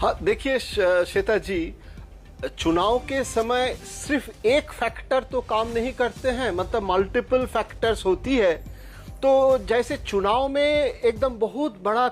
हाँ, देखिए श्वेता जी, चुनाव के समय सिर्फ एक फैक्टर तो काम नहीं करते हैं, मतलब मल्टीपल फैक्टर्स होती है। तो जैसे चुनाव में एकदम बहुत बड़ा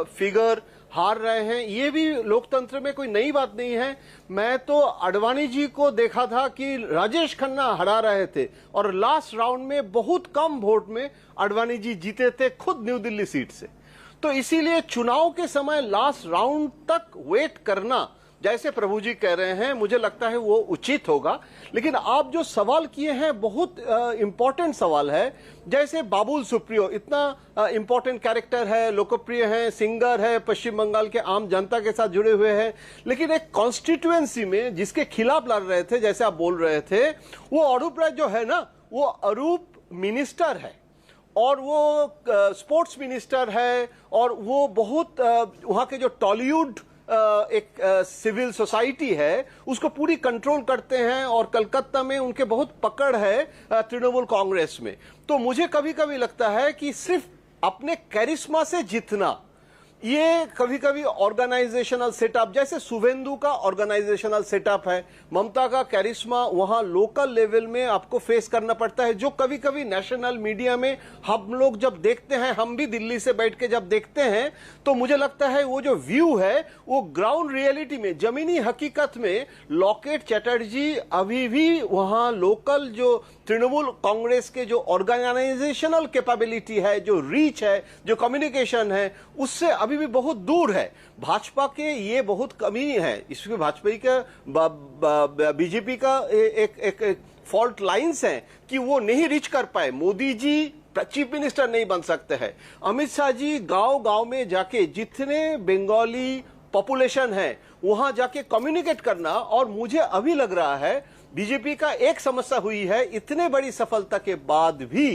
फिगर हार रहे हैं, ये भी लोकतंत्र में कोई नई बात नहीं है। मैं तो आडवाणी जी को देखा था कि राजेश खन्ना हरा रहे थे और लास्ट राउंड में बहुत कम वोट में आडवाणी जी जीते थे, खुद न्यू दिल्ली सीट से। तो इसीलिए चुनाव के समय लास्ट राउंड तक वेट करना, जैसे प्रभु जी कह रहे हैं, मुझे लगता है वो उचित होगा। लेकिन आप जो सवाल किए हैं बहुत इंपॉर्टेंट सवाल है। जैसे बाबुल सुप्रियो इतना इंपॉर्टेंट कैरेक्टर है, लोकप्रिय है, सिंगर है, पश्चिम बंगाल के आम जनता के साथ जुड़े हुए हैं, लेकिन एक कॉन्स्टिट्यूएंसी में जिसके खिलाफ लड़ रहे थे, जैसे आप बोल रहे थे, वो अरूप राय जो है ना, वो अरूप मिनिस्टर है और वो स्पोर्ट्स मिनिस्टर है और वो बहुत वहां के जो टॉलीवुड एक सिविल सोसाइटी है उसको पूरी कंट्रोल करते हैं और कलकत्ता में उनके बहुत पकड़ है तृणमूल कांग्रेस में। तो मुझे कभी कभी लगता है कि सिर्फ अपने कैरिश्मा से जीतना, ये कभी कभी ऑर्गेनाइजेशनल सेटअप, जैसे शुभेंदु का ऑर्गेनाइजेशनल सेटअप है, ममता का कैरिश्मा वहां लोकल लेवल में आपको फेस करना पड़ता है, जो कभी कभी नेशनल मीडिया में हम लोग जब देखते हैं, हम भी दिल्ली से बैठ के जब देखते हैं, तो मुझे लगता है वो जो व्यू है वो ग्राउंड रियलिटी में, जमीनी हकीकत में लॉकेट चैटर्जी अभी भी वहां लोकल जो तृणमूल कांग्रेस के जो ऑर्गेनाइजेशनल कैपेबिलिटी है, जो रीच है, जो कम्युनिकेशन है, उससे अभी भी बहुत दूर है। भाजपा के ये बहुत कमी है, इसमें भाजपा का बीजेपी का एक फॉल्ट लाइंस है कि वो नहीं रीच कर पाए। मोदी जी चीफ मिनिस्टर नहीं बन सकते हैं। अमित शाह जी गांव गांव में जाके जितने बंगाली पॉपुलेशन है वहां जाके कम्युनिकेट करना, और मुझे अभी लग रहा है बीजेपी का एक समस्या हुई है इतने बड़ी सफलता के बाद भी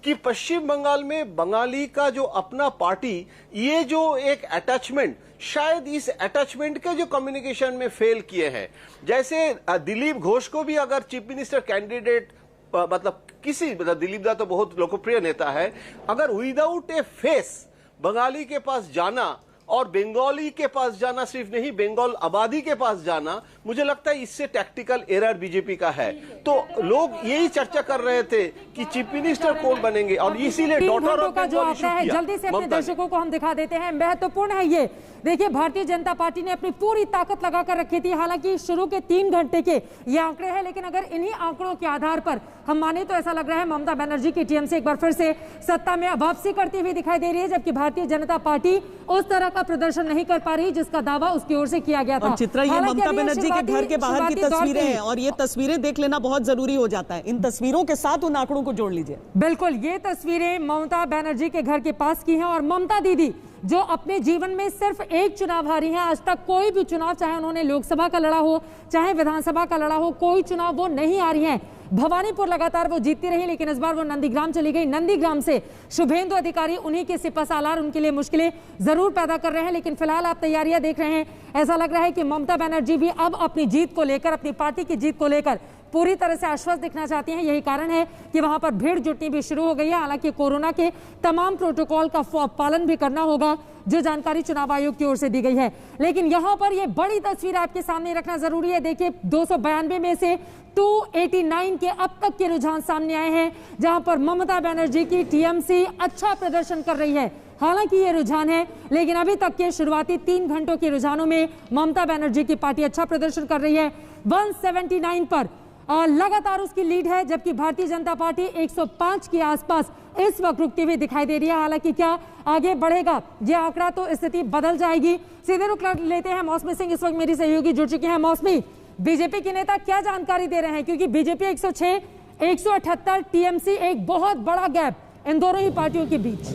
कि पश्चिम बंगाल में बंगाली का जो अपना पार्टी, ये जो एक अटैचमेंट, शायद इस अटैचमेंट के जो कम्युनिकेशन में फेल किए हैं। जैसे दिलीप घोष को भी अगर चीफ मिनिस्टर कैंडिडेट, मतलब दिलीप दा तो बहुत लोकप्रिय नेता है, अगर विदाउट ए फेस बंगाली के पास जाना और बंगाली के पास जाना, सिर्फ नहीं बंगाल आबादी के पास जाना, मुझे लगता है इससे टैक्टिकल एरर बीजेपी का है। तो लोग यही चर्चा कर रहे थे कि चीफ मिनिस्टर कौन बनेंगे, और इसीलिए डॉटर ऑफ का जो आंकड़ा है जल्दी से अपने दर्शकों को हम दिखा देते हैं, महत्वपूर्ण है ये। देखिए, भारतीय जनता पार्टी ने अपनी पूरी ताकत लगाकर रखी थी, हालांकि शुरू के 3 घंटे के ये आंकड़े हैं, लेकिन अगर इन्हीं आंकड़ों के आधार पर हम माने तो ऐसा लग रहा है ममता बनर्जी की टीएमसी एक बार फिर से सत्ता में वापसी करती हुई दिखाई दे रही है, जबकि भारतीय जनता पार्टी उस तरह का प्रदर्शन नहीं कर पा रही जिसका दावा उसकी ओर से किया गया था। और चित्रा, ये ममता बनर्जी के घर के बाहर की तस्वीरें हैं और ये तस्वीरें देख लेना बहुत जरूरी हो जाता है। इन तस्वीरों के साथ उन आंकड़ों को जोड़ लीजिए। बिल्कुल, ये तस्वीरें ममता बनर्जी के घर के पास की हैं और ममता दीदी जो अपने जीवन में सिर्फ एक चुनाव हारी हैं, आज तक कोई भी चुनाव, चाहे उन्होंने लोकसभा का लड़ा हो चाहे विधानसभा का लड़ा हो, कोई चुनाव वो नहीं हारी हैं। भवानीपुर लगातार वो जीतती रही, लेकिन इस बार वो नंदीग्राम चली गई। नंदीग्राम से शुभेंदु अधिकारी, उन्हीं के सिपहसालार उनके लिए मुश्किलें जरूर पैदा कर रहे हैं, लेकिन फिलहाल आप तैयारियां देख रहे हैं, ऐसा लग रहा है कि ममता बनर्जी भी अब अपनी जीत को लेकर, अपनी पार्टी की जीत को लेकर पूरी तरह से आश्वस्त दिखना चाहती हैं। यही कारण है कि वहां पर भीड़ जुटनी भी शुरू हो गई है। हालांकि कोरोना के तमाम प्रोटोकॉल का पालन भी करना होगा, जो जानकारी चुनाव आयोग की ओर से दी गई है। लेकिन यहां पर यह बड़ी तस्वीर आपके सामने रखना जरूरी है। देखिए, 292 में से 289 के अब तक के रुझान सामने आए हैं, जहां पर ममता बनर्जी की टीएमसी अच्छा प्रदर्शन कर रही है। हालांकि ये रुझान है, लेकिन अभी तक के शुरुआती 3 घंटों के रुझानों में ममता बनर्जी की पार्टी अच्छा प्रदर्शन कर रही है। 179 पर लगातार उसकी लीड है, जबकि भारतीय जनता पार्टी 105 के आसपास इस वक्त रुकती हुई दिखाई दे रही है। हालांकि क्या आगे बढ़ेगा ये आंकड़ा, तो स्थिति बदल जाएगी। सीधे रुख लेते हैं मौसमी सिंह, इस वक्त मेरी सहयोगी जुड़ चुके हैं। मौसमी, बीजेपी के नेता क्या जानकारी दे रहे हैं, क्योंकि बीजेपी 106, 178, टीएमसी एक बहुत बड़ा गैप इन दोनों ही पार्टियों के बीच।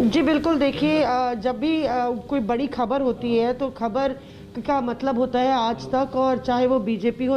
जी बिल्कुल, देखिए, जब भी कोई बड़ी खबर होती है तो खबर का मतलब होता है आज तक, और चाहे वो बीजेपी हो